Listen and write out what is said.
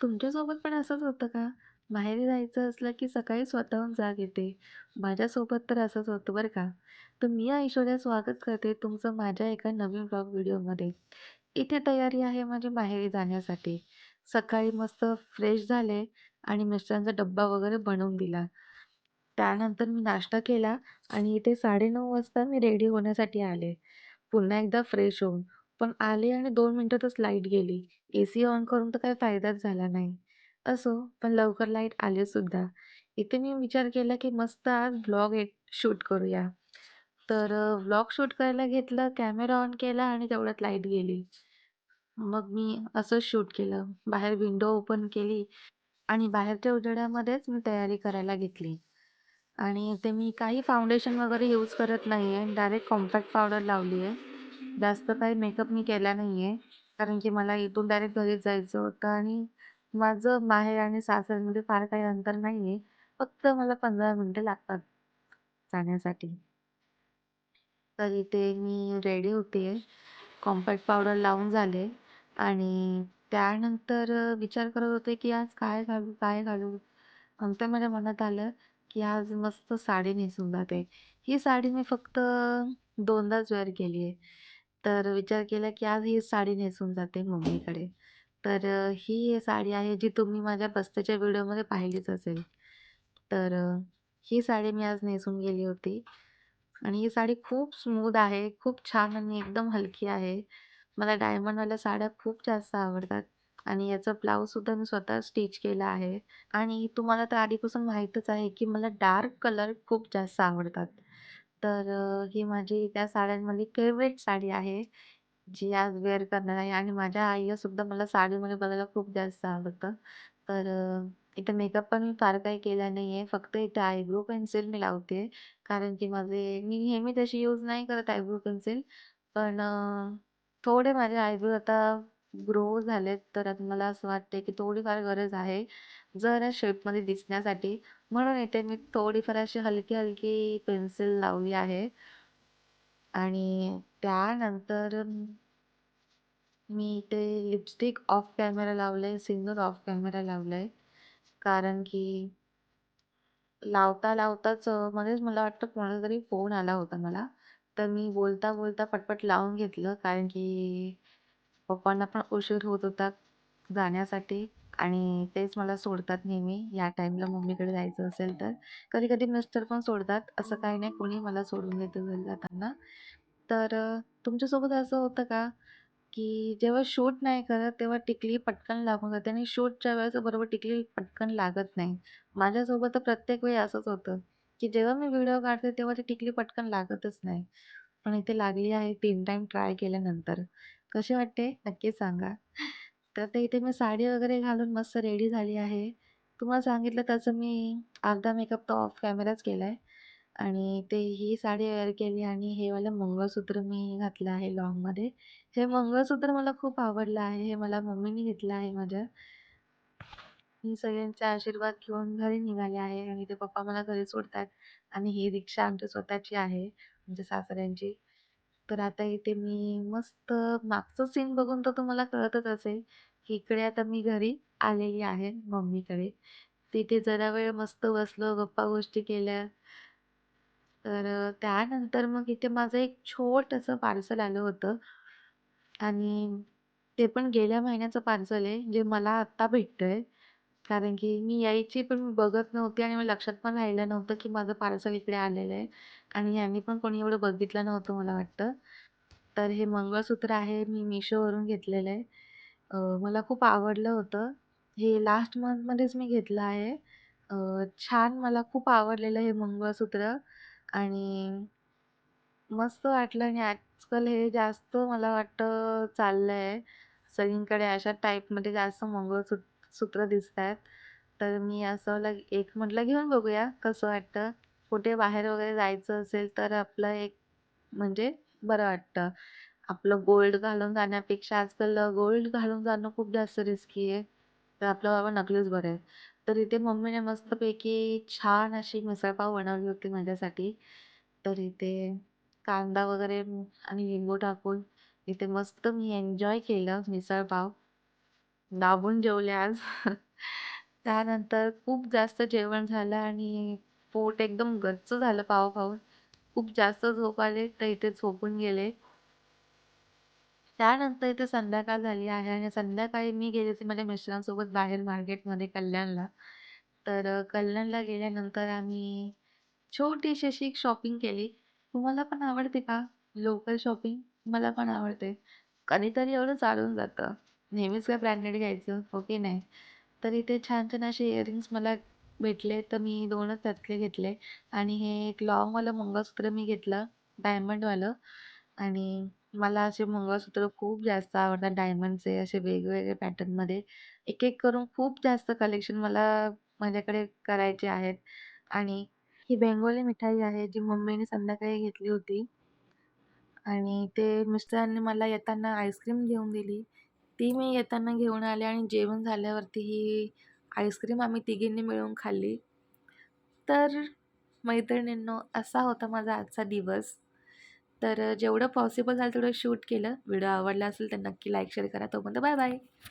तुमच्यासोबत पण असंच होतं का? माहेरी जायचं असलं की सकाळी स्वतःहून जाग येते. माझ्यासोबत तर असंच होतं बरं का. तर मी ऐश्वर्या स्वागत करते तुमचं माझ्या एका नवीन ब्लॉग व्हिडिओमध्ये. इथे तयारी आहे माझी माहेरी जाण्यासाठी. सकाळी मस्त फ्रेश झाले आणि मिस्टरांचा डब्बा वगैरे बनवून दिला. त्यानंतर मी नाश्ता केला आणि इथे 9:30 वाजता मी रेडी होण्यासाठी आले. पुन्हा एकदा फ्रेश होऊन. पण आले आणि 2 मिनिटातच लाईट गेली. एसी ऑन करून तर काही फायदाच झाला नाही. असो, पण लवकर लाईट आली सुद्धा. इथे मी विचार केला, की मस्त आज व्लॉग एक शूट करूया. तर व्लॉग शूट करायला घेतलं, कॅमेरा ऑन केला आणि तेवढ्यात लाईट गेली. मग मी असंच शूट केलं. बाहेर विंडो ओपन केली आणि बाहेरच्या उजेडामध्येच मी तयारी करायला घेतली. आणि ते मी काही फाउंडेशन वगैरे यूज करत नाहीये. डायरेक्ट कॉम्पॅक्ट पावडर लावली आहे. जास्त काही मेकअप मी केला नाहीये. कारण की मला इथून डायरेक्ट घरीच जायचं होतं आणि माझं माहेर आणि सासरमध्ये फार काही अंतर नाहीये. फक्त मला 15 मिनिटं लागतात जाण्यासाठी. तर इथे मी रेडी होतेय. कॉम्पॅक्ट पावडर लावून झाले आणि त्यानंतर विचार करत होते, की आज काय घालू, काय घालू? नंतर माझ्या मनात आलं, की आज मस्त साडी नेसून जाते. ही साडी मी फक्त 2दाच वेअर केली आहे. तर विचार केला, की आज ही साडी नेसून जाते मम्मीकडे. तर ही साडी आहे जी तुम्ही माझ्या बस्त्याच्या व्हिडिओमध्ये पाहिलीच असेल. तर ही साडी मी आज नेसून गेली होती आणि ही साडी खूप स्मूथ आहे, खूप छान आणि एकदम हलकी आहे. मला डायमंडवाल्या साड्या खूप जास्त आवडतात आणि याचा ब्लाउजसुद्धा मी स्वतः स्टिच केला आहे. आणि तुम्हाला तर आधीपासून माहीतच आहे, की मला डार्क कलर खूप जास्त आवडतात. तर ही माझी त्या साड्यांमधली फेव्हरेट साडी आहे, जी आज वेअर करणार आहे आणि माझ्या आईला सुद्धा मला साडीमध्ये बघायला खूप जास्त आवडतं. तर इथे मेकअप पण मी फार काही केला नाहीये. फक्त इथे आयब्रो पेन्सिल मी लावते. कारण की मी नेहमी तशी यूज नाही करत आयब्रो पेन्सिल. पण थोडे माझे आयब्रो आता ग्रो झालेत, तर आता मला असं वाटतंय की थोडीफार गरज आहे, जरा शेपमध्ये दिसण्यासाठी. म्हणून इथे मी थोडीफार अशी हलकी-हलकी पेन्सिल लावली आहे आणि त्यानंतर मी इथे लिपस्टिक ऑफ कॅमेरा लावलंय, सिंदूर ऑफ कॅमेरा लावलंय. कारण की लावता-लावताच मध्येच मला वाटतं कोणाचा तरी फोन आला होता मला. तर मी बोलता-बोलता पटपट लावून घेतलं कारण की पप्पांना पण उशीर होत होता जाण्यासाठी आणि तेच मला सोडतात नेहमी या टाईमला मम्मीकडे जायचं असेल तर. कधी-कधी मिस्टर पण सोडतात. असं काही नाही कोणी मला सोडून देतं घरी जाताना. तर तुमच्यासोबत असं होतं का, की जेव्हा शूट नाही करत तेव्हा टिकली पटकन लागून जाते आणि शूटच्या वेळेस बरोबर टिकली पटकन लागत नाही. माझ्यासोबत तर प्रत्येक वेळी असंच होतं, की जेव्हा मी व्हिडिओ काढते तेव्हा ती टिकली पटकन लागतच नाही. पण इथे लागली आहे 3 टाईम ट्राय केल्यानंतर. कशी वाटते? नक्की सांगा. तर ते इथे मी साडी वगैरे घालून मस्त रेडी झाली आहे. तुम्हाला सांगितलं तसं मी अर्धा मेकअप तर ऑफ कॅमेराच केलाय आणि ही साडी वेअर केली आणि हे वालं मंगळसूत्र मी घातलं आहे लॉंगमध्ये. हे मंगळसूत्र मला खूप आवडलं आहे. हे मला मम्मीने घेतलं आहे माझ्या. मी सगळ्यांचे आशीर्वाद घेऊन घरी निघाले आहे आणि ते पप्पा मला घरी सोडतात आणि ही रिक्षा आमची स्वतःची आहे, म्हणजे सासऱ्यांची. तर आता इथे मी मस्त मागचं सीन बघून तर तुम्हाला कळतच असेल, की इकडे आता मी घरी आलेली आहे मम्मीकडे. तिथे जरा वेळ मस्त बसलो, गप्पा-गोष्टी केल्या. तर त्यानंतर मग इथे माझं एक छोटंसं पार्सल आलं होतं आणि ते पण गेल्या महिन्याचं पार्सल आहे, जे मला आत्ता भेटतंय. कारण की मी यायची पण मी बघत नव्हती आणि मला लक्षात पण राहिलं नव्हतं, की माझं पार्सल इकडे आलेलं आहे आणि यांनी पण कोणी एवढं बघितलं नव्हतं मला वाटतं. तर हे मंगळसूत्र आहे, मी Mishoवरून घेतलेलं आहे. मला खूप आवडलं होतं. हे लास्ट मंथमध्येच मी घेतलं आहे. अ, छान मला खूप आवडलेलं हे मंगळसूत्र आणि मस्त वाटलं आणि आजकाल हे जास्त मला वाटतं चाललंय. सगळीकडे अशा टाईपमध्ये जास्त सूत्र दिसतायत. तर मी असं एक म्हटलं घेऊन बघूया कसं वाटतं. कुठे बाहेर वगैरे जायचं असेल तर आपलं एक म्हणजे बरं वाटतं. आपलं गोल्ड घालून जाण्यापेक्षा आजकाल गोल्ड घालून जाणं खूप जास्त रिस्की आहे. तर आपलं बाबा नकलीच बरं आहे. तर इथे मम्मीने मस्तपैकी छान अशी मिसळपाव बनवली होती माझ्यासाठी. तर इथे कांदा वगैरे आणि लिंबू टाकून इथे मस्त मी एन्जॉय केलं मिसळपाव. दाबून जेवले आज. त्यानंतर खूप जास्त जेवण झालं आणि पोट एकदम गच्च झालं पाव खाऊन. खूप जास्त झोप आली, तर इथे झोपून गेले. त्यानंतर इथे संध्याकाळ झाली आहे आणि संध्याकाळी मी गेले होते माझ्या मिस्टरांसोबत बाहेर मार्केटमध्ये कल्याणला. तर कल्याणला गेल्यानंतर आम्ही छोटीशी अशी एक शॉपिंग केली. तुम्हाला पण आवडते का लोकल शॉपिंग? मला पण आवडते. कधीतरी एवढं चालून जातं. नेहमीच काय ब्रँडेड घ्यायचं, हो की नाही? तर इथे छान-छान असे इयरिंग्स मला भेटले, तर मी 2च त्यातले घेतले आणि हे एक लॉंगवालं मंगळसूत्र मी घेतलं, डायमंडवालं आणि मला असे मंगळसूत्र खूप जास्त आवडतात डायमंडचे असे वेगवेगळे पॅटर्नमध्ये. एक-एक करून खूप जास्त कलेक्शन मला माझ्याकडे करायचे आहेत आणि ही बेंगोली मिठाई आहे, जी मम्मीने संध्याकाळी घेतली होती आणि ते मिस्टरांनी मला येताना आईस्क्रीम घेऊन दिली. ती मी येताना घेऊन आले आणि जेवण झाल्यावरती ही आईस्क्रीम आम्ही तिघींनी मिळून खाल्ली. तर मैत्रिणींनो, असा होता माझा आजचा दिवस. तर जेवढं पॉसिबल झालं तेवढं शूट केलं. व्हिडिओ आवडला असेल तर नक्की लाईक, शेअर करा. तोपर्यंत बाय बाय.